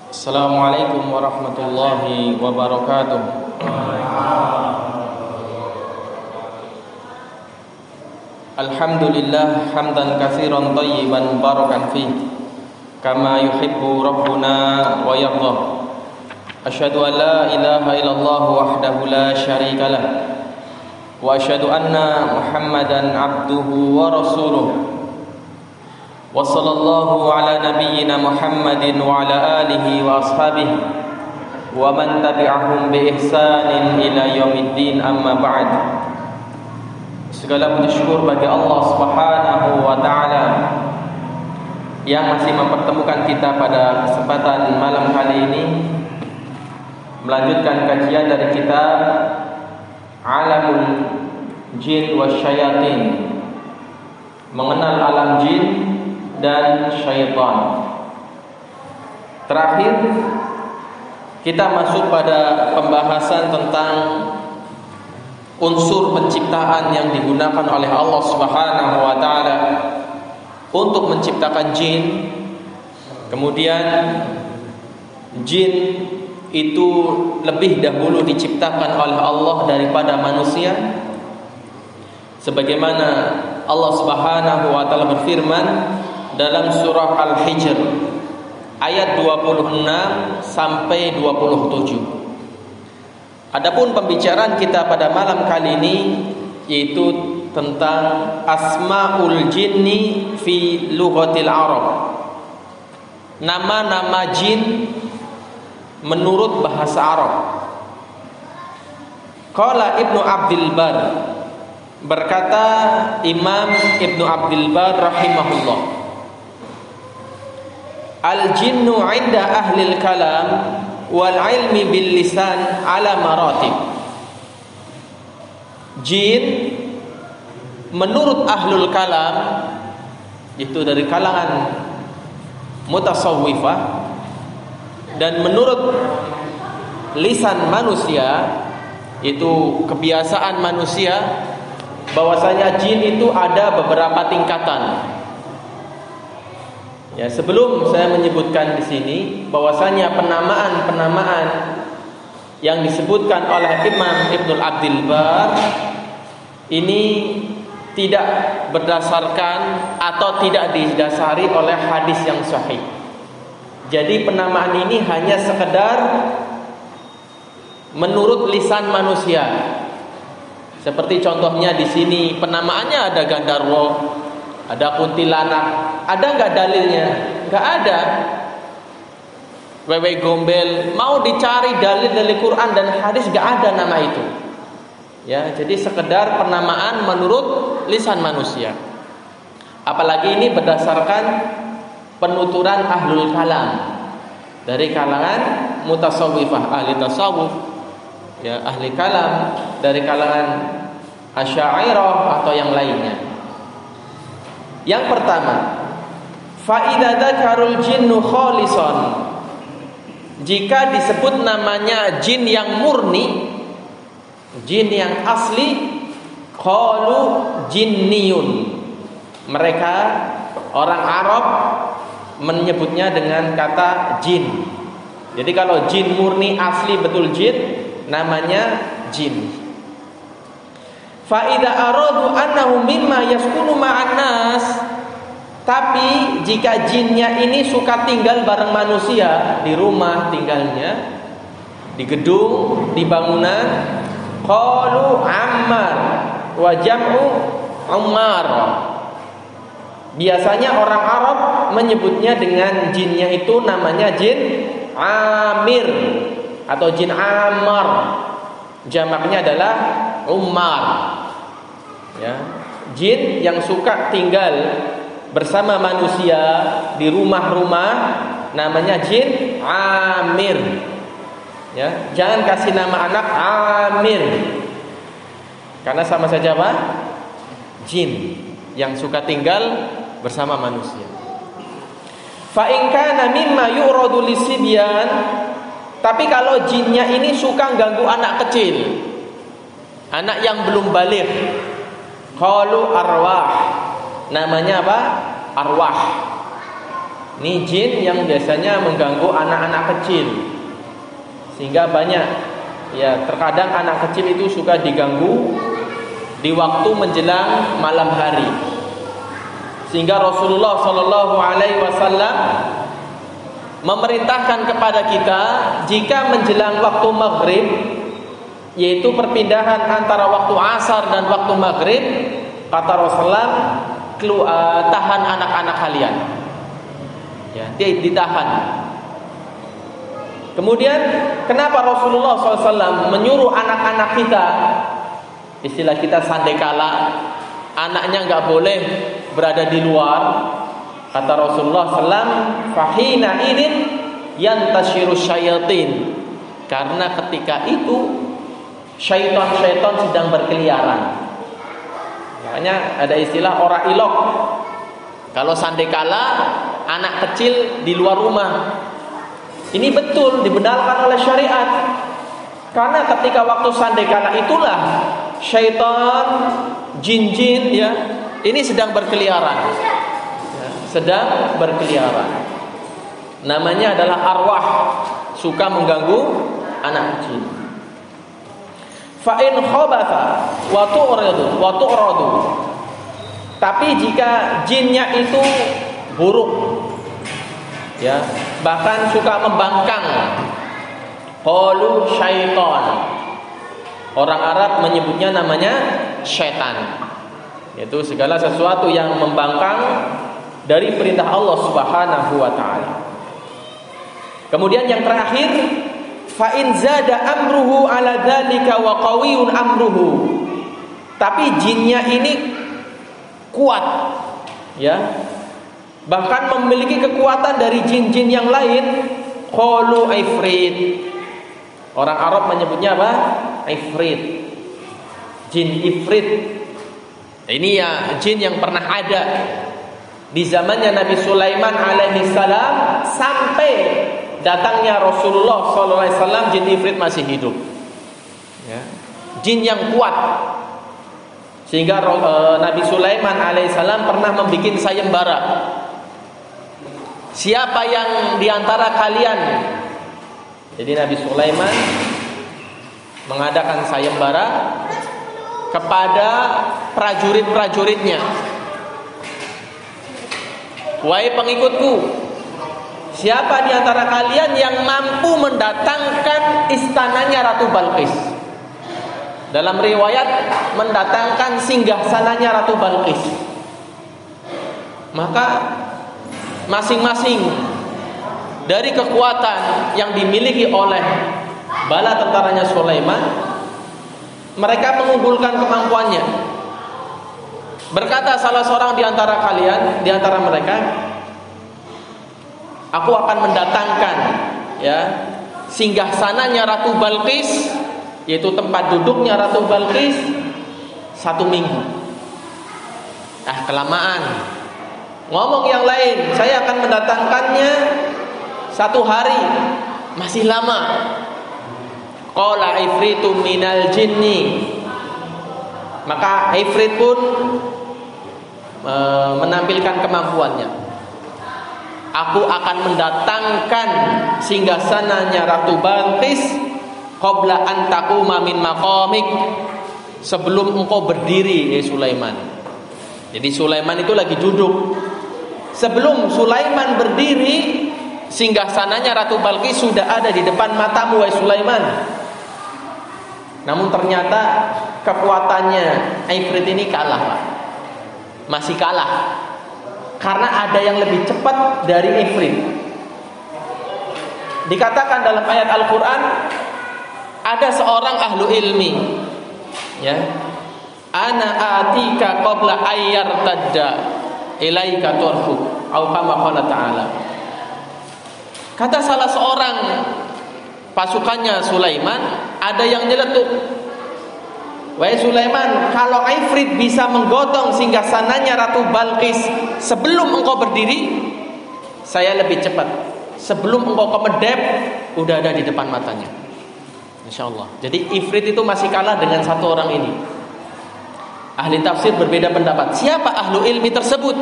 Assalamualaikum warahmatullahi wabarakatuh. Alhamdulillah hamdan katsiran thayyiban barakan fi kama yuhibbu rabbuna wa yarda. Asyhadu an la ilaha illallah wahdahu la syarika lah wa asyhadu anna Muhammadan abduhu wa rasuluh. Wa sallallahu ala nabiyyina Muhammadin wa ala alihi wa ashabihi wa man tabi'ahum bi ihsanin ila yaumiddin, amma ba'd. Segala puji syukur bagi Allah Subhanahu wa taala yang masih mempertemukan kita pada kesempatan malam kali ini melanjutkan kajian dari kitab Alamul Jin Wasyayatin, mengenal alam jin dan syaitan. Terakhir kita masuk pada pembahasan tentang unsur penciptaan yang digunakan oleh Allah Subhanahu wa taala untuk menciptakan jin. Kemudian jin itu lebih dahulu diciptakan oleh Allah daripada manusia, sebagaimana Allah Subhanahu wa taala berfirman dalam surah Al-Hijr ayat 26 sampai 27. Adapun pembicaraan kita pada malam kali ini yaitu tentang asmaul jinni fi lughatil Arab. Nama-nama jin menurut bahasa Arab. Qala Ibnu Abdul Bar, berkata Imam Ibnu Abdul Bar rahimahullah, al-jinnu 'inda ahli al-kalam wal 'ilmi bil lisan ala maratib. Jin menurut ahlul kalam, itu dari kalangan mutasawwifah, dan menurut lisan manusia, itu kebiasaan manusia, bahwasanya jin itu ada beberapa tingkatan. Ya, sebelum saya menyebutkan di sini bahwasanya penamaan yang disebutkan oleh Imam Ibnu Abdul Bar ini tidak berdasarkan atau tidak didasari oleh hadis yang sahih. Jadi penamaan ini hanya sekedar menurut lisan manusia. Seperti contohnya di sini penamaannya ada Gandarwo, ada kuntilanak. Ada nggak dalilnya? Nggak ada. Wewe Gombel, mau dicari dalil dari Quran dan hadis, nggak ada nama itu. Ya, jadi sekedar penamaan menurut lisan manusia. Apalagi ini berdasarkan penuturan ahlul kalam dari kalangan mutasawwifah, ahli tasawuf, ya, ahli kalam dari kalangan Asy'ariyah atau yang lainnya. Yang pertama, fa idza dzakarul jinnu khalisan, jika disebut namanya jin yang murni, jin yang asli, qalu jinniyun, mereka orang Arab menyebutnya dengan kata jin. Jadi kalau jin murni asli betul jin, namanya jin. Fa idza aradu annahu mimma yaskunu ma'an nas, tapi jika jinnya ini suka tinggal bareng manusia, di rumah tinggalnya, di gedung, di bangunan, qalu ammar wa jam'u ummar. Biasanya orang Arab menyebutnya dengan jinnya itu namanya jin Amir atau jin Ammar. Jamaknya adalah Ummar. Ya, jin yang suka tinggal bersama manusia di rumah-rumah namanya jin Amir. Ya, jangan kasih nama anak Amir, karena sama saja apa? Jin yang suka tinggal bersama manusia. Fa in kana mimma yuradu lisibyan, tapi kalau jinnya ini suka ganggu anak kecil, anak yang belum baligh, qalu arwah, namanya apa? Arwah. Ini jin yang biasanya mengganggu anak-anak kecil, sehingga banyak ya, terkadang anak kecil itu suka diganggu di waktu menjelang malam hari. Sehingga Rasulullah Shallallahu Alaihi Wasallam memerintahkan kepada kita jika menjelang waktu maghrib, yaitu perpindahan antara waktu asar dan waktu maghrib, kata Rasulullah, tahan anak-anak kalian. Ya, ditahan. Kemudian kenapa Rasulullah SAW menyuruh anak-anak kita, istilah kita sandekala, anaknya nggak boleh berada di luar? Kata Rasulullah SAW, fahina idin yantashiru syayatin, karena ketika itu syaitan-syaitan sedang berkeliaran. Makanya ada istilah ora ilok. Kalau sandekala, anak kecil di luar rumah. Ini betul dibenarkan oleh syariat. Karena ketika waktu sandekala itulah syaitan, jin-jin ya, ini sedang berkeliaran. Ya, sedang berkeliaran. Namanya adalah arwah, suka mengganggu anak kecil. Fa in khabatha wa tu'radu. Tapi jika jinnya itu buruk, ya, bahkan suka membangkang, qalu syaitan. Orang Arab menyebutnya namanya syaitan, yaitu segala sesuatu yang membangkang dari perintah Allah Subhanahu wa taala. Kemudian yang terakhir, fa in zada amruhu ala dzalika wa qawiyun amruhu. Tapi jinnya ini kuat, ya, bahkan memiliki kekuatan dari jin-jin yang lain. Qalu ifrit. Orang Arab menyebutnya apa? Ifrit. Jin ifrit. Ini ya jin yang pernah ada di zamannya Nabi Sulaiman alaihi salam sampai datangnya Rasulullah sallallahu alaihi wasallam. Jin ifrit masih hidup, ya. Jin yang kuat, sehingga Nabi Sulaiman alaihissalam pernah membuat sayembara. Siapa yang diantara kalian? Jadi Nabi Sulaiman mengadakan sayembara kepada prajurit-prajuritnya. Wahai pengikutku, siapa diantara kalian yang mampu mendatangkan istananya Ratu Balqis? Dalam riwayat mendatangkan singgasananya Ratu Balqis. Maka masing-masing dari kekuatan yang dimiliki oleh bala tentaranya Sulaiman, mereka mengunggulkan kemampuannya. Berkata salah seorang di antara kalian, di antara mereka, aku akan mendatangkan, ya, singgasananya Ratu Balqis, yaitu tempat duduknya Ratu Balqis, 1 minggu. Kelamaan. Ngomong yang lain, saya akan mendatangkannya 1 hari. Masih lama. Qala ifritu minal jinni. Maka ifrit pun menampilkan kemampuannya. Aku akan mendatangkan singgasananya Ratu Balqis qabla an taquma min maqamik, sebelum engkau berdiri, Sulaiman. Jadi Sulaiman itu lagi duduk. Sebelum Sulaiman berdiri, singgasananya Ratu Balqis sudah ada di depan matamu, wahai Sulaiman. Namun ternyata kekuatannya Ifrit ini kalah, Pak. Masih kalah. Karena ada yang lebih cepat dari Ifrit. Dikatakan dalam ayat Al-Quran, ada seorang ahlu ilmi, ya, ana atika qabla ayyar tadda ilaika turfu au kama qala ta'ala. Kata salah seorang pasukannya Sulaiman, ada yang nyeletuk, wahai Sulaiman, kalau Ifrit bisa menggotong singgasananya Ratu Balqis sebelum engkau berdiri, saya lebih cepat. Sebelum engkau kemedep, udah ada di depan matanya. InsyaAllah. Jadi Ifrit itu masih kalah dengan 1 orang ini. Ahli tafsir berbeda pendapat. Siapa ahlu ilmi tersebut?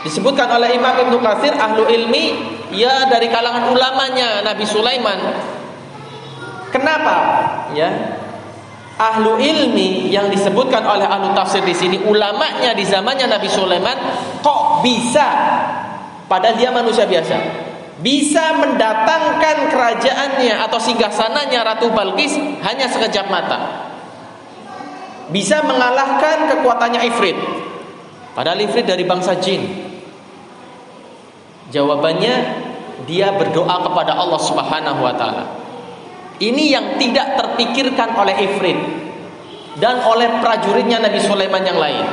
Disebutkan oleh Imam Ibnu Katsir, ahlu ilmi, ya dari kalangan ulamanya Nabi Sulaiman. Kenapa? Ya, ahlu ilmi yang disebutkan oleh ahlu tafsir di sini, ulamanya di zamannya Nabi Sulaiman, kok bisa, padahal dia manusia biasa, bisa mendatangkan kerajaannya atau singgasananya Ratu Balqis hanya sekejap mata, bisa mengalahkan kekuatannya Ifrit, padahal Ifrit dari bangsa jin. Jawabannya, dia berdoa kepada Allah Subhanahu wa taala. Ini yang tidak terpikirkan oleh Ifrit dan oleh prajuritnya Nabi Sulaiman yang lain.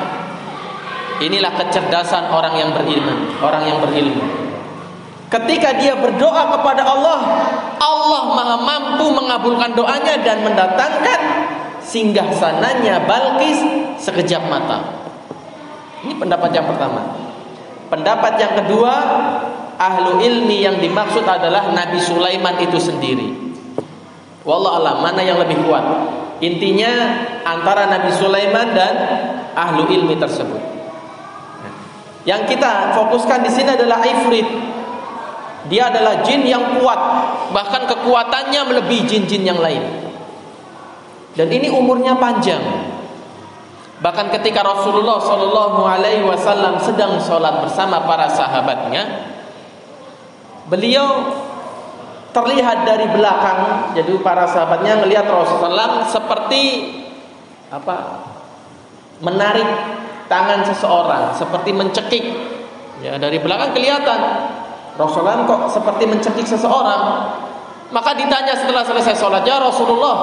Inilah kecerdasan orang yang beriman, orang yang berilmu. Ketika dia berdoa kepada Allah, Allah Maha mampu mengabulkan doanya dan mendatangkan singgasananya Balqis sekejap mata. Ini pendapat yang pertama. Pendapat yang kedua, ahlu ilmi yang dimaksud adalah Nabi Sulaiman itu sendiri. Wallahu a'lam, mana yang lebih kuat? Intinya antara Nabi Sulaiman dan ahlu ilmi tersebut. Yang kita fokuskan di sini adalah Ifrit. Dia adalah jin yang kuat, bahkan kekuatannya melebihi jin-jin yang lain. Dan ini umurnya panjang. Bahkan ketika Rasulullah SAW sedang sholat bersama para sahabatnya, beliau terlihat dari belakang. Jadi para sahabatnya melihat Rasulullah SAW seperti menarik tangan seseorang, seperti mencekik. Ya, dari belakang kelihatan Rasulullah kok seperti mencekik seseorang. Maka ditanya setelah selesai sholat, ya Rasulullah,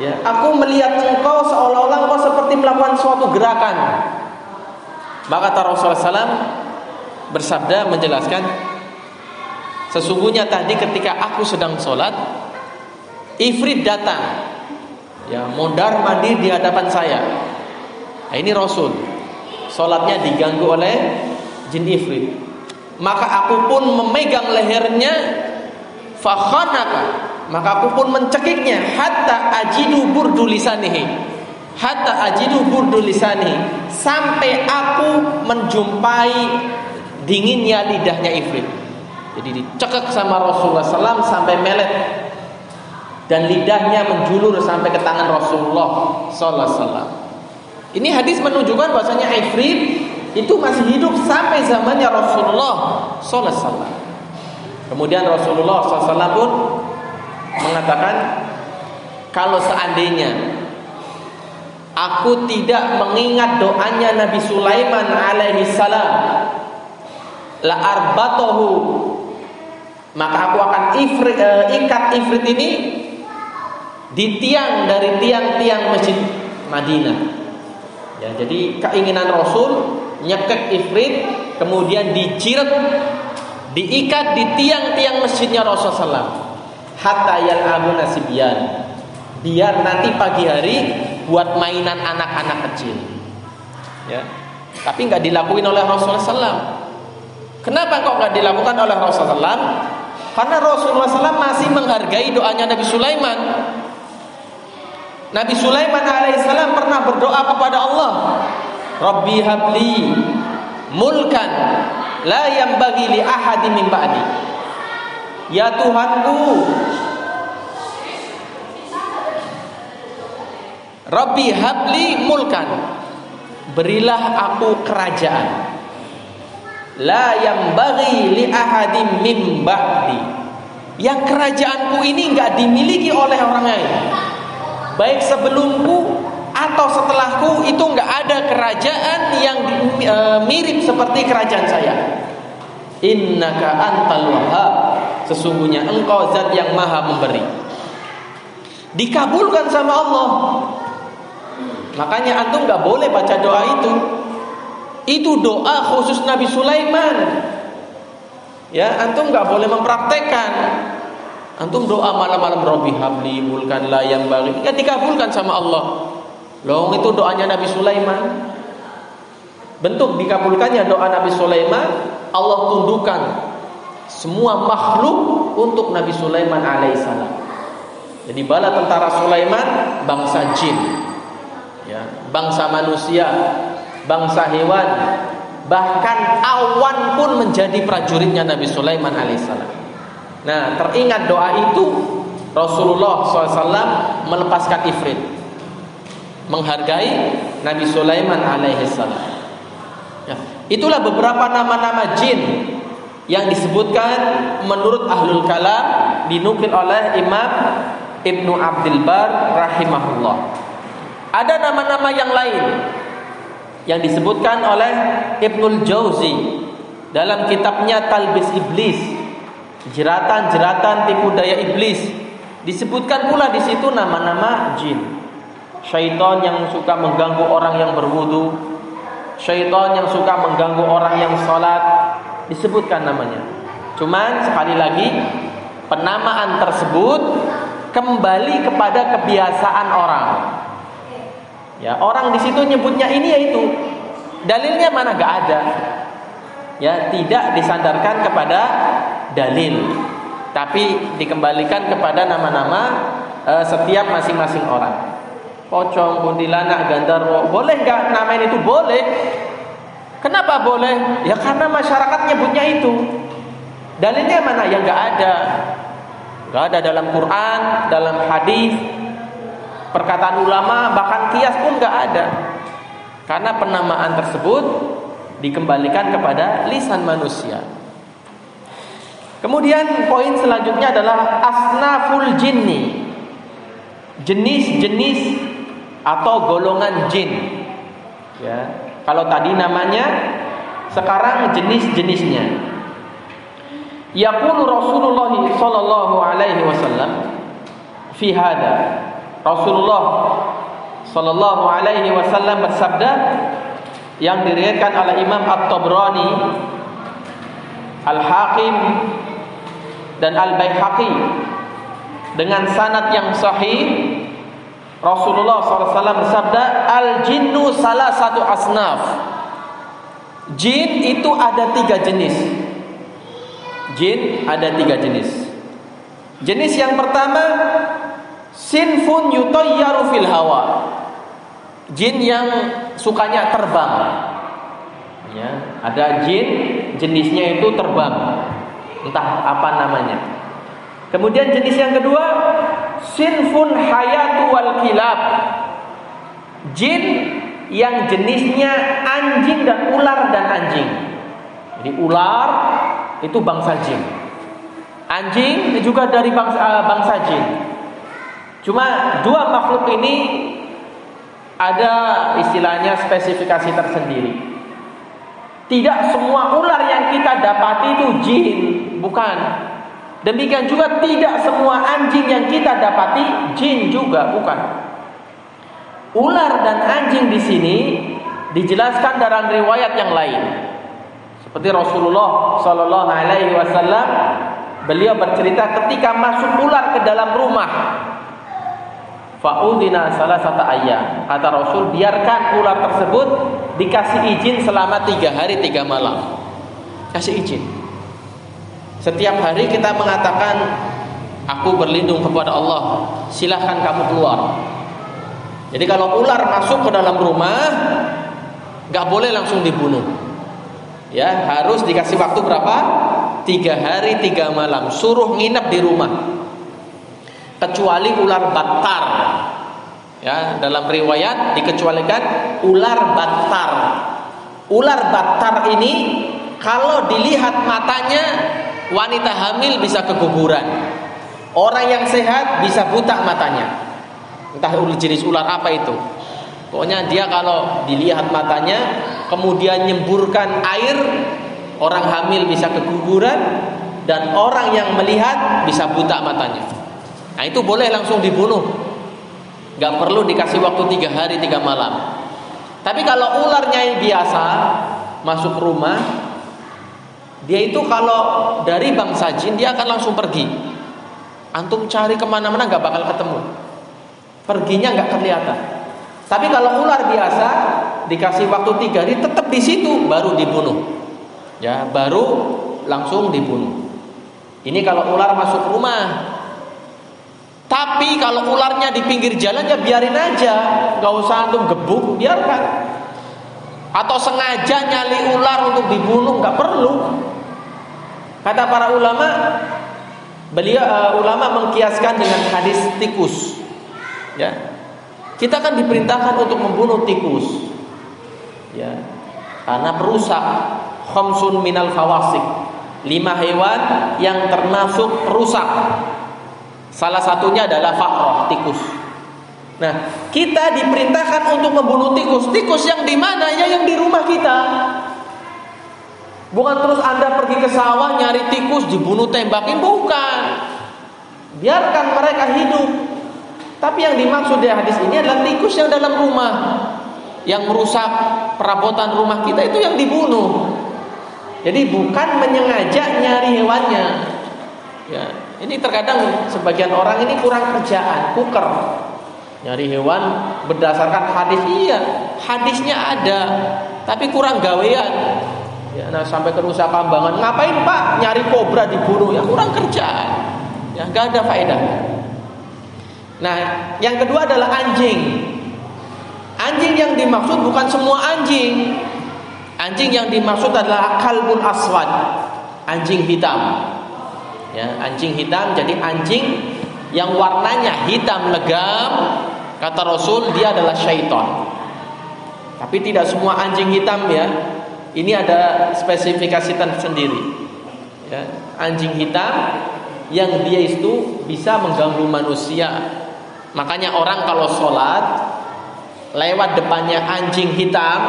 ya, aku melihat engkau seolah-olah engkau seperti melakukan suatu gerakan. Maka Rasulullah SAW bersabda menjelaskan, sesungguhnya tadi ketika aku sedang sholat, Ifrit datang, ya, mondar mandir di hadapan saya. Nah, ini Rasul, sholatnya diganggu oleh jin Ifrit. Maka aku pun memegang lehernya, fakhanaka, maka aku pun mencekiknya, hatta ajidu burdu lisanihi, sampai aku menjumpai dinginnya lidahnya Ifrit. Jadi dicekik sama Rasulullah SAW sampai melet, dan lidahnya menjulur sampai ke tangan Rasulullah SAW. Ini hadis menunjukkan bahwasanya Ifrit itu masih hidup sampai zamannya Rasulullah SAW. Kemudian Rasulullah SAW pun mengatakan, kalau seandainya aku tidak mengingat doanya Nabi Sulaiman alaihi salam, la arbatahu, maka aku akan ikat Ifrit ini di tiang dari tiang-tiang masjid Madinah. Ya, jadi keinginan Rasul nyekek Ifrit, kemudian dijiret, diikat di tiang-tiang masjidnya Rasulullah SAW, hatta yal'abuna sibyan, biar nanti pagi hari buat mainan anak-anak kecil. Ya, tapi nggak dilakuin oleh Rasulullah SAW. Kenapa kok nggak dilakukan oleh Rasulullah SAW? Karena Rasulullah SAW masih menghargai doanya Nabi Sulaiman. Nabi Sulaiman alaihissalam pernah berdoa kepada Allah, Rabbi habli mulkan la yanbaghi li ahadin min ba'di. Ya Tuhanku, Rabbi habli mulkan, berilah aku kerajaan, la yanbaghi li ahadin min ba'di, yang kerajaanku ini enggak dimiliki oleh orang lain, baik sebelumku atau setelahku, itu enggak ada kerajaan yang mirip seperti kerajaan saya. Innaka antal wahhab, sesungguhnya engkau zat yang maha memberi. Dikabulkan sama Allah. Makanya antum enggak boleh baca doa itu. Itu doa khusus Nabi Sulaiman. Ya, antum enggak boleh mempraktekkan. Antum doa malam-malam, Rabbi habli mulkan la yanbaghi, ya dikabulkan sama Allah. Loh, itu doanya Nabi Sulaiman. Bentuk dikabulkannya doa Nabi Sulaiman, Allah tundukkan semua makhluk untuk Nabi Sulaiman alaihissalam. Jadi bala tentara Sulaiman bangsa jin, ya, bangsa manusia, bangsa hewan, Bahkan awan pun menjadi prajuritnya Nabi Sulaiman alaihissalam. Nah, teringat doa itu, Rasulullah SAW melepaskan ifrit, menghargai Nabi Sulaiman alaihissalam. Ya, itulah beberapa nama-nama jin yang disebutkan menurut Ahlul Kalam, dinukil oleh Imam Ibnu Abdul Bar rahimahullah. Ada nama-nama yang lain yang disebutkan oleh Ibnul Jauzi dalam kitabnya Talbis Iblis, jeratan-jeratan tipu daya iblis. Disebutkan pula di situ nama-nama jin. Syaitan yang suka mengganggu orang yang berwudu, syaitan yang suka mengganggu orang yang sholat, disebutkan namanya. Cuman sekali lagi, penamaan tersebut kembali kepada kebiasaan orang. Ya, orang di situ nyebutnya ini ya itu. Dalilnya mana? Gak ada. Ya, tidak disandarkan kepada dalil, tapi dikembalikan kepada nama-nama setiap masing-masing orang. Pocong, kuntilanak, gandarwo, boleh gak namain itu? Boleh. Kenapa boleh? Ya karena masyarakat nyebutnya itu. Dalilnya mana? Ya gak ada. Gak ada dalam Quran, dalam hadis, perkataan ulama, bahkan kias pun gak ada. Karena penamaan tersebut dikembalikan kepada lisan manusia. Kemudian poin selanjutnya adalah asnaful jinni, jenis-jenis atau golongan jin. Ya, kalau tadi namanya, sekarang jenis-jenisnya. Yaqulu Rasulullah sallallahu alaihi wasallam fi hada. Rasulullah sallallahu alaihi wasallam bersabda yang diriwayatkan oleh Imam At-Tabrani, Al-Hakim dan Al-Baihaqi dengan sanad yang sahih. Rasulullah SAW bersabda, al-jinnu salah satu asnaf. Jin itu ada 3 jenis. Jin ada 3 jenis. Jenis yang pertama, sinfun yutayyaru fil hawa. Jin yang sukanya terbang. Ya, ada jin jenisnya itu terbang, entah apa namanya. Kemudian jenis yang kedua, sinfun hayatu wal kilab. Jin yang jenisnya anjing dan ular dan anjing. Jadi ular itu bangsa jin, anjing juga dari bangsa jin. Cuma 2 makhluk ini ada istilahnya spesifikasi tersendiri. Tidak semua ular yang kita dapati itu jin, bukan. Demikian juga tidak semua anjing yang kita dapati jin juga, bukan. Ular dan anjing di sini dijelaskan dalam riwayat yang lain. Seperti Rasulullah sallallahu alaihi wasallam, beliau bercerita ketika masuk ular ke dalam rumah. Fa'udina salah satu ayat. Kata Rasul, biarkan ular tersebut dikasih izin selama 3 hari 3 malam. Kasih izin. Setiap hari kita mengatakan, aku berlindung kepada Allah, silahkan kamu keluar. Jadi kalau ular masuk ke dalam rumah, gak boleh langsung dibunuh. Ya, harus dikasih waktu berapa? 3 hari 3 malam. Suruh nginep di rumah. Kecuali ular battar. Ya, dalam riwayat dikecualikan ular battar. Ular battar ini kalau dilihat matanya, wanita hamil bisa keguguran. Orang yang sehat bisa buta matanya. Entah jenis ular apa itu. Pokoknya dia kalau dilihat matanya, kemudian nyemburkan air, orang hamil bisa keguguran, dan orang yang melihat bisa buta matanya. Nah itu boleh langsung dibunuh, gak perlu dikasih waktu 3 hari 3 malam. Tapi kalau ularnya biasa masuk rumah, dia itu kalau dari bangsa jin, dia akan langsung pergi. Antum cari kemana-mana gak bakal ketemu, perginya gak kelihatan. Tapi kalau ular biasa dikasih waktu 3 hari, tetap di situ, baru dibunuh. Ya, baru langsung dibunuh. Ini kalau ular masuk rumah. Tapi kalau ularnya di pinggir jalan, ya biarin aja, gak usah antum gebuk, biarkan. atau sengaja nyali ular untuk dibunuh, nggak perlu. Kata para ulama, ulama mengkiaskan dengan hadis tikus. Ya, kita kan diperintahkan untuk membunuh tikus. Ya, karena perusak. Khamsun minal fawasik, 5 hewan yang termasuk perusak. Salah satunya adalah faqrah, tikus. Nah, kita diperintahkan untuk membunuh tikus. Tikus yang di mana? Ya, yang di rumah kita. Bukan terus Anda pergi ke sawah nyari tikus dibunuh tembakin, bukan. Biarkan mereka hidup. Tapi yang dimaksud di hadis ini adalah tikus yang dalam rumah, yang merusak perabotan rumah kita, itu yang dibunuh. Jadi bukan menyengaja nyari hewannya. Ya, ini terkadang sebagian orang ini kurang kerjaan, kuker. Nyari hewan berdasarkan hadis, iya, hadisnya ada, tapi kurang gawean. Ya, nah sampai kerusak kambangan, ngapain Pak nyari kobra dibunuh? Ya kurang kerjaan. Ya, gak ada faedah. Nah, yang kedua adalah anjing. Anjing yang dimaksud bukan semua anjing. Anjing yang dimaksud adalah kalbun aswad, anjing hitam. Ya, anjing hitam, jadi anjing yang warnanya hitam legam, kata Rasul dia adalah syaitan. Tapi tidak semua anjing hitam ya. Ini ada spesifikasi tersendiri. Ya, anjing hitam yang dia itu bisa mengganggu manusia. Makanya orang kalau sholat lewat depannya anjing hitam,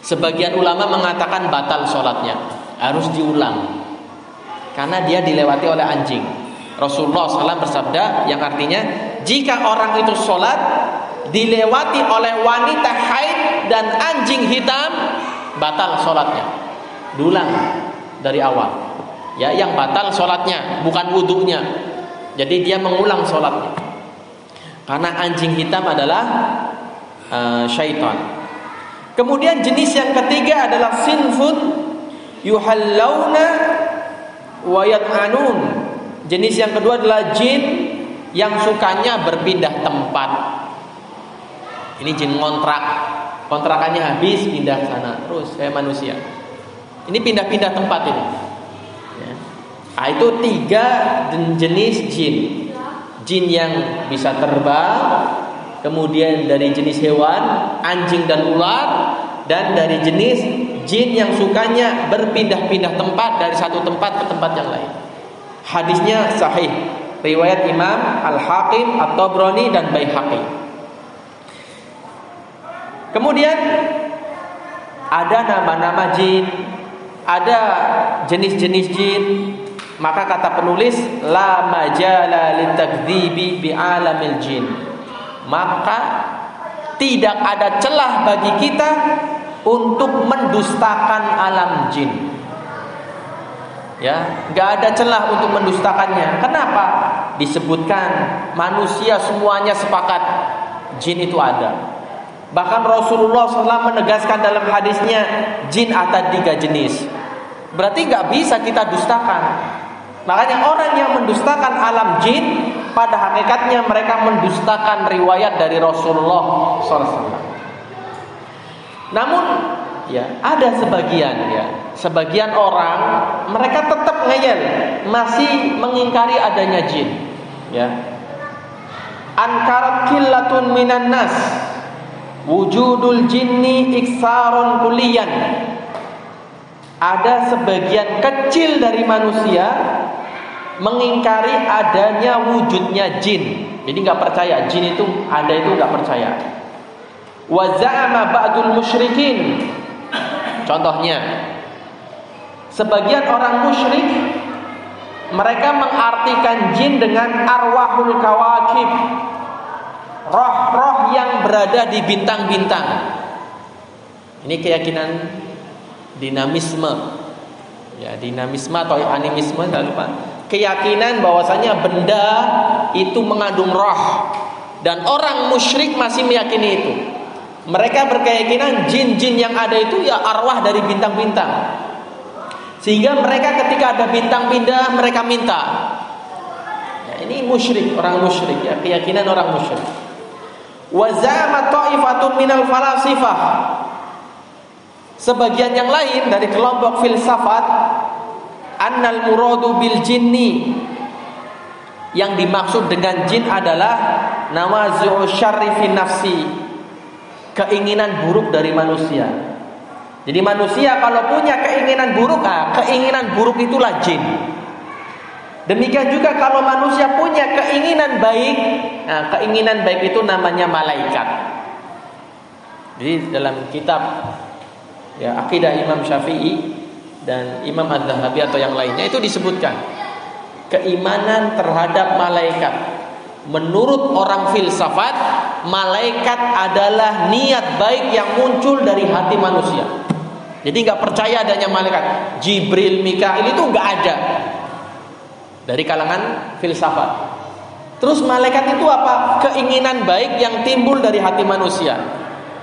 sebagian ulama mengatakan batal sholatnya, harus diulang, karena dia dilewati oleh anjing. Rasulullah SAW bersabda yang artinya, jika orang itu sholat dilewati oleh wanita haid dan anjing hitam, batal sholatnya. Diulang dari awal. Ya, yang batal sholatnya bukan wudhunya. Jadi dia mengulang sholatnya, karena anjing hitam adalah syaitan. Kemudian jenis yang ketiga adalah sinfun yuhallawna wa yat'anun. Jenis yang kedua adalah jin yang sukanya berpindah tempat. Ini jin ngontrak, kontrakannya habis pindah sana terus kayak manusia. Ini pindah-pindah tempat ini. Ya. Nah, itu 3 jenis jin. Jin yang bisa terbang, kemudian dari jenis hewan, anjing dan ular, dan dari jenis jin yang sukanya berpindah-pindah tempat dari satu tempat ke tempat yang lain. Hadisnya sahih, riwayat Imam Al-Hakim, At-Tabrani dan Baihaqi. Kemudian ada nama-nama jin, ada jenis-jenis jin. Maka kata penulis, la majala litakdzibi bi'alamil jin. Maka tidak ada celah bagi kita untuk mendustakan alam jin. Ya, nggak ada celah untuk mendustakannya. Kenapa? Disebutkan manusia semuanya sepakat jin itu ada. Bahkan Rasulullah SAW menegaskan dalam hadisnya, jin ada 3 jenis. Berarti nggak bisa kita dustakan. Makanya orang yang mendustakan alam jin, pada hakikatnya mereka mendustakan riwayat dari Rasulullah SAW. Namun ya ada sebagian orang mereka tetap ngeyel, masih mengingkari adanya jin. Ya, ankarat killatun minan nas wujudul jinni iksarun kuliyan. Ada sebagian kecil dari manusia mengingkari adanya wujudnya jin. Jadi nggak percaya jin itu ada, itu nggak percaya. Wa za'ama ba'dul musyrikin. Contohnya, sebagian orang musyrik mereka mengartikan jin dengan arwahul kawakib, roh-roh yang berada di bintang-bintang. Ini keyakinan dinamisme. Ya, dinamisme atau animisme, jangan lupa. Keyakinan bahwasanya benda itu mengandung roh, dan orang musyrik masih meyakini itu. Mereka berkeyakinan jin-jin yang ada itu ya arwah dari bintang-bintang. Sehingga mereka ketika ada bintang pindah mereka minta. Ya, ini musyrik, orang musyrik ya, keyakinan orang musyrik. Wa za'ama ta'ifatun minal falasifah. Sebagian yang lain dari kelompok filsafat, annal muradu bil jinni, yang dimaksud dengan jin adalah nawazi'u syarri fi nafsi, keinginan buruk dari manusia. Jadi manusia kalau punya keinginan buruk, keinginan buruk itulah jin. Demikian juga kalau manusia punya keinginan baik, keinginan baik itu namanya malaikat. Jadi dalam kitab Aqidah Imam Syafi'i dan Imam Az-Zahabi atau yang lainnya itu disebutkan keimanan terhadap malaikat. Menurut orang filsafat, malaikat adalah niat baik yang muncul dari hati manusia. Jadi nggak percaya adanya malaikat. Jibril, Mikail itu nggak ada dari kalangan filsafat. Terus malaikat itu apa? Keinginan baik yang timbul dari hati manusia.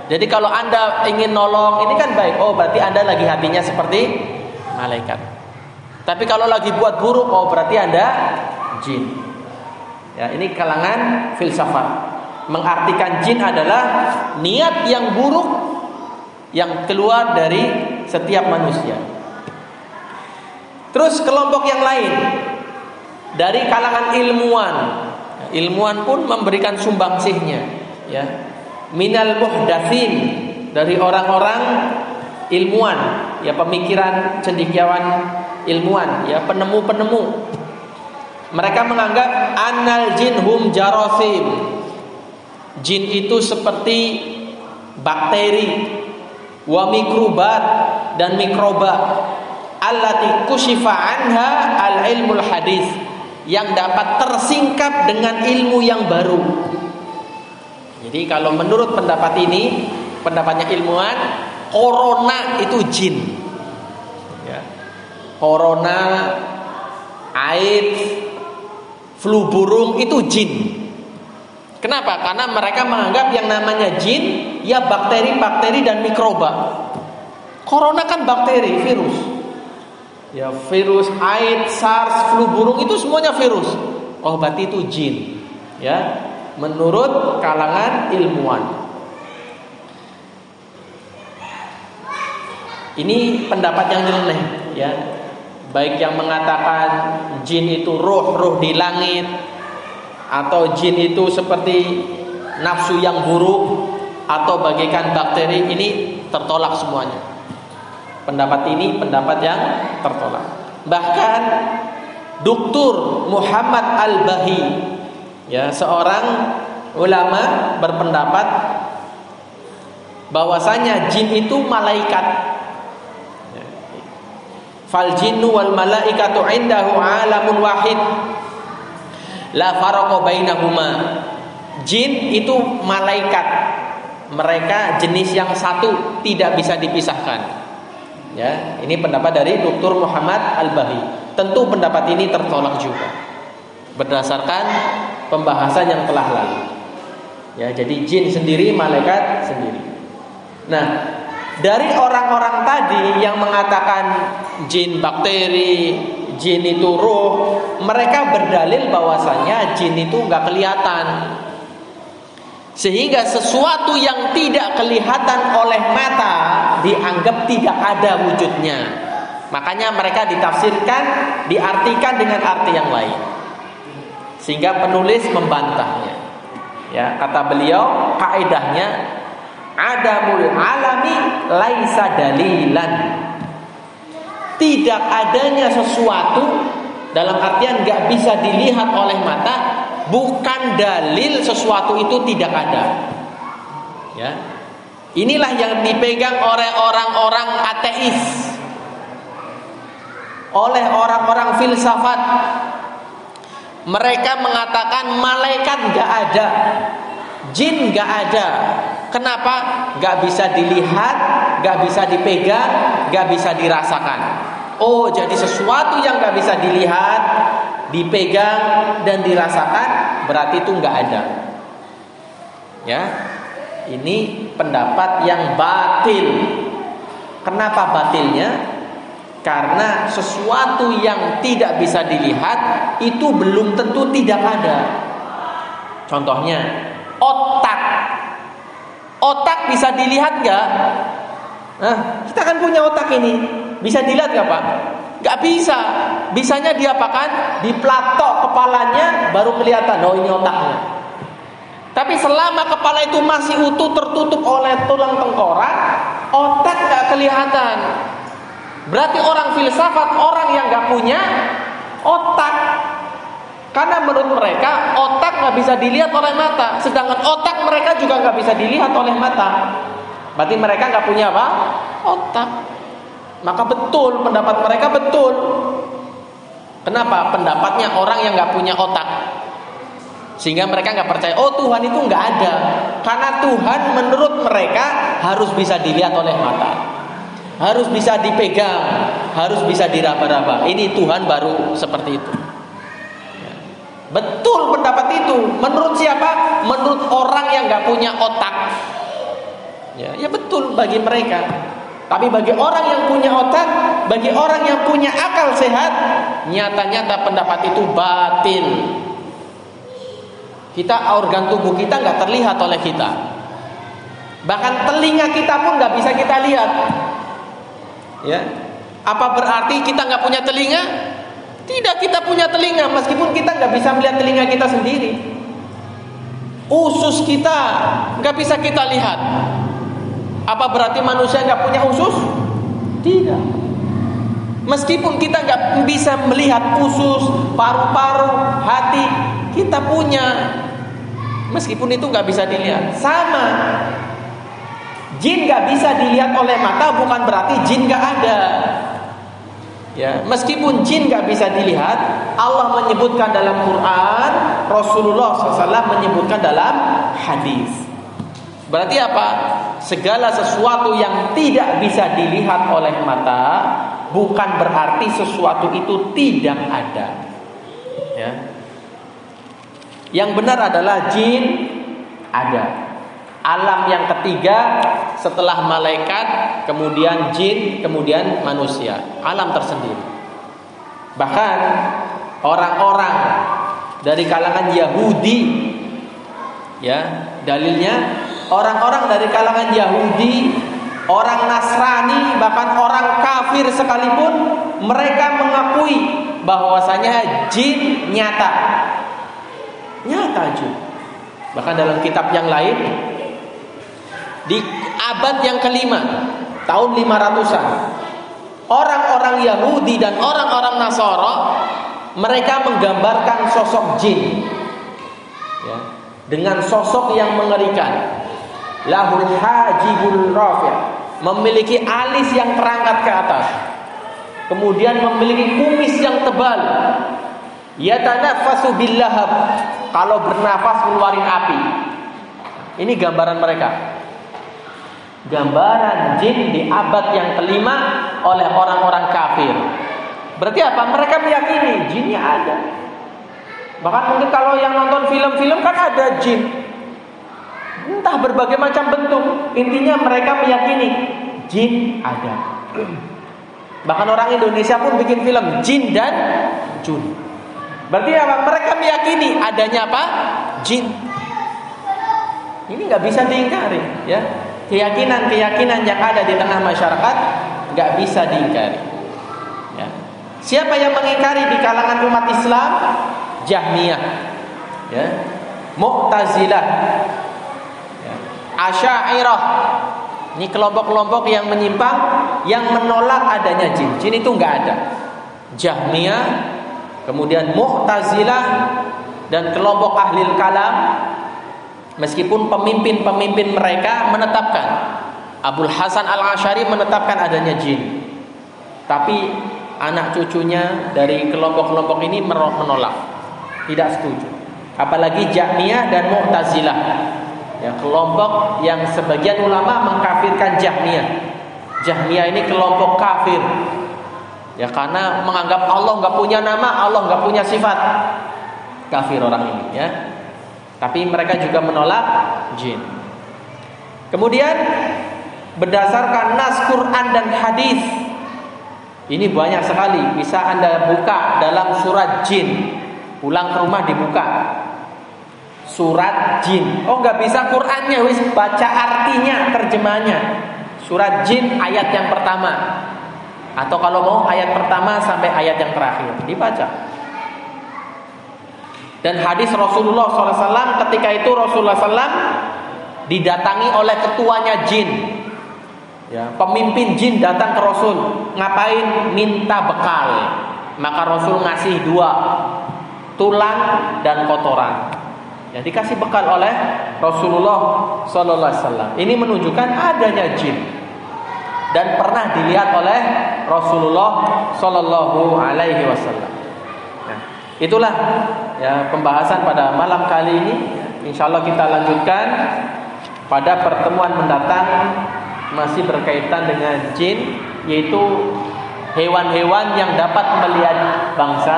Jadi kalau Anda ingin nolong, ini kan baik. Oh, berarti Anda lagi hatinya seperti malaikat. Tapi kalau lagi buat buruk, oh berarti Anda jin. Ya, ini kalangan filsafat. Mengartikan jin adalah niat yang buruk yang keluar dari setiap manusia. Terus kelompok yang lain dari kalangan ilmuwan. Ilmuwan pun memberikan sumbangsihnya, ya. Minal muhdatsin, dari orang-orang ilmuwan, ya, pemikiran cendekiawan ilmuwan, ya, penemu-penemu. Mereka menganggap annal jin hum jarasim, jin itu seperti bakteri, wa mikrobat, dan mikroba, allati kushifa anha al ilmul hadis, yang dapat tersingkap dengan ilmu yang baru. Jadi kalau menurut pendapat ini, pendapatnya ilmuwan, corona itu jin, ya. Corona, AIDS, flu burung itu jin. Kenapa? Karena mereka menganggap yang namanya jin ya bakteri-bakteri dan mikroba. Corona kan bakteri, virus. Ya, virus AIDS, SARS, flu burung itu semuanya virus. Oh, berarti itu jin. Ya, menurut kalangan ilmuwan. Ini pendapat yang nyeleneh, ya. Baik yang mengatakan jin itu roh di langit, atau jin itu seperti nafsu yang buruk, atau bagaikan bakteri, ini tertolak semuanya. Pendapat ini pendapat yang tertolak. Bahkan Dr. Muhammad Al-Bahi, ya, seorang ulama, berpendapat bahwasanya jin itu malaikat. Fal jinnu wal malaikatu indahu alamun wahid la faraqa bainahuma. Jin itu malaikat, mereka jenis yang satu, tidak bisa dipisahkan. Ya, ini pendapat dari Dr. Muhammad Al-Bahi. Tentu pendapat ini tertolak juga berdasarkan pembahasan yang telah lalu. Ya, jadi jin sendiri, malaikat sendiri. Nah, dari orang-orang tadi yang mengatakan jin bakteri, jin itu roh, mereka berdalil bahwasanya jin itu nggak kelihatan. Sehingga sesuatu yang tidak kelihatan oleh mata dianggap tidak ada wujudnya. Makanya mereka ditafsirkan, diartikan dengan arti yang lain. Sehingga penulis membantahnya. Ya, kata beliau, kaidahnya adamul alami laisa dalilan. Tidak adanya sesuatu dalam artian gak bisa dilihat oleh mata bukan dalil sesuatu itu tidak ada. Ya. Inilah yang dipegang oleh orang-orang ateis, oleh orang-orang filsafat. Mereka mengatakan malaikat gak ada, jin gak ada. Kenapa? Gak bisa dilihat, gak bisa dipegang, gak bisa dirasakan. Oh, jadi sesuatu yang gak bisa dilihat, dipegang, dan dirasakan, berarti itu gak ada. Ya, ini pendapat yang batil. Kenapa batilnya? Karena sesuatu yang tidak bisa dilihat itu belum tentu tidak ada. Contohnya, otak. Otak bisa dilihat nggak? Kita kan punya otak ini. Bisa dilihat nggak Pak? Nggak bisa. Bisanya diapakan? Diplatok kepalanya baru kelihatan. Oh ini otaknya. Tapi selama kepala itu masih utuh tertutup oleh tulang tengkorak, otak nggak kelihatan. Berarti orang filsafat orang yang nggak punya otak. Karena menurut mereka otak nggak bisa dilihat oleh mata, sedangkan otak mereka juga nggak bisa dilihat oleh mata. Berarti mereka nggak punya apa? Otak. Maka betul pendapat mereka betul. Kenapa? Pendapatnya orang yang nggak punya otak. Sehingga mereka nggak percaya. Oh Tuhan itu nggak ada. Karena Tuhan menurut mereka harus bisa dilihat oleh mata, harus bisa dipegang, harus bisa diraba-raba. Ini Tuhan baru seperti itu. Betul pendapat itu. Menurut siapa? Menurut orang yang nggak punya otak. Ya betul bagi mereka. Tapi bagi orang yang punya otak, bagi orang yang punya akal sehat, nyata-nyata pendapat itu batil. Kita organ tubuh kita nggak terlihat oleh kita. Bahkan telinga kita pun nggak bisa kita lihat. Ya, apa berarti kita nggak punya telinga? Tidak, kita punya telinga, meskipun kita nggak bisa melihat telinga kita sendiri. Usus kita nggak bisa kita lihat. Apa berarti manusia nggak punya usus? Tidak. Meskipun kita nggak bisa melihat usus, paru-paru, hati, kita punya. Meskipun itu nggak bisa dilihat. Sama. Jin nggak bisa dilihat oleh mata bukan berarti jin nggak ada. Ya, meskipun jin nggak bisa dilihat, Allah menyebutkan dalam Quran, Rasulullah SAW menyebutkan dalam hadis. Berarti apa? Segala sesuatu yang tidak bisa dilihat oleh mata bukan berarti sesuatu itu tidak ada. Ya. Yang benar adalah jin ada. Alam yang ketiga setelah malaikat, kemudian jin, kemudian manusia. Alam tersendiri. Bahkan orang-orang dari kalangan Yahudi, ya, dalilnya orang-orang dari kalangan Yahudi, orang Nasrani, bahkan orang kafir sekalipun, mereka mengakui bahwasanya jin nyata. Nyata jin. Bahkan dalam kitab yang lain, di abad yang kelima, tahun 500-an, orang-orang Yahudi dan orang-orang Nasara, mereka menggambarkan sosok jin, ya, dengan sosok yang mengerikan. Lahul hajibul rafi', memiliki alis yang terangkat ke atas, kemudian memiliki kumis yang tebal. Yatanaffasu bil lahab, kalau bernafas keluarin api. Ini gambaran mereka. Gambaran jin di abad yang kelima oleh orang-orang kafir. Berarti apa? Mereka meyakini jinnya ada. Bahkan mungkin kalau yang nonton film-film kan ada jin, entah berbagai macam bentuk. Intinya mereka meyakini jin ada. Bahkan orang Indonesia pun bikin film Jin dan Jun. Berarti apa? Mereka meyakini adanya apa? Jin. Ini nggak bisa diingkari, ya. Keyakinan-keyakinan yang ada di tengah masyarakat nggak bisa diingkari. Ya. Siapa yang mengingkari di kalangan umat Islam? Jahmiyah, ya. Mu'tazilah, ya. Asy'ariyah. Ini kelompok-kelompok yang menyimpang, yang menolak adanya jin. Jin itu nggak ada. Jahmiyah, kemudian Mu'tazilah, dan kelompok ahlil kalam. Meskipun pemimpin-pemimpin mereka menetapkan, Abul Hasan Al-Asy'ari menetapkan adanya jin, tapi anak cucunya dari kelompok-kelompok ini menolak, tidak setuju. Apalagi Jahmiyah dan Mu'tazilah, ya, kelompok yang sebagian ulama mengkafirkan Jahmiyah. Jahmiyah ini kelompok kafir, ya, karena menganggap Allah nggak punya nama, Allah nggak punya sifat. Kafir orang ini, ya. Tapi mereka juga menolak jin. Kemudian berdasarkan nas Quran dan hadis, ini banyak sekali. Bisa Anda buka dalam surat jin. Pulang ke rumah dibuka surat jin. Oh nggak bisa Qurannya, wis baca artinya, terjemahnya. surat Jin ayat yang pertama, atau kalau mau ayat pertama sampai ayat yang terakhir dibaca. Dan hadis Rasulullah SAW, ketika itu Rasulullah SAW didatangi oleh ketuanya jin. Ya, pemimpin jin datang ke Rasul, ngapain? Minta bekal. Maka Rasul ngasih 2, tulang dan kotoran. Ya, dikasih bekal oleh Rasulullah SAW. Ini menunjukkan adanya jin dan pernah dilihat oleh Rasulullah SAW. Nah, itulah ya pembahasan pada malam kali ini. Insyaallah kita lanjutkan pada pertemuan mendatang, masih berkaitan dengan jin, yaitu hewan-hewan yang dapat melihat bangsa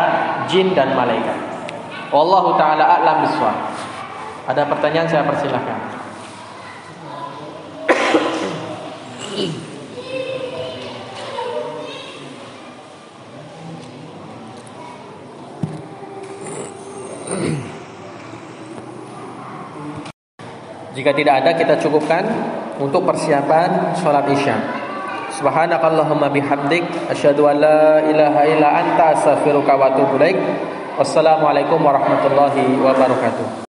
jin dan malaikat. Wallahu taala a'lam bishawab. Ada pertanyaan, saya persilahkan. Jika tidak ada, kita cukupkan untuk persiapan sholat isya. Subhanakallahumma bihamdik, asyhadu an la ilaha illa anta, astaghfiruka wa atubu ilaik. Wassalamualaikum warahmatullahi wabarakatuh.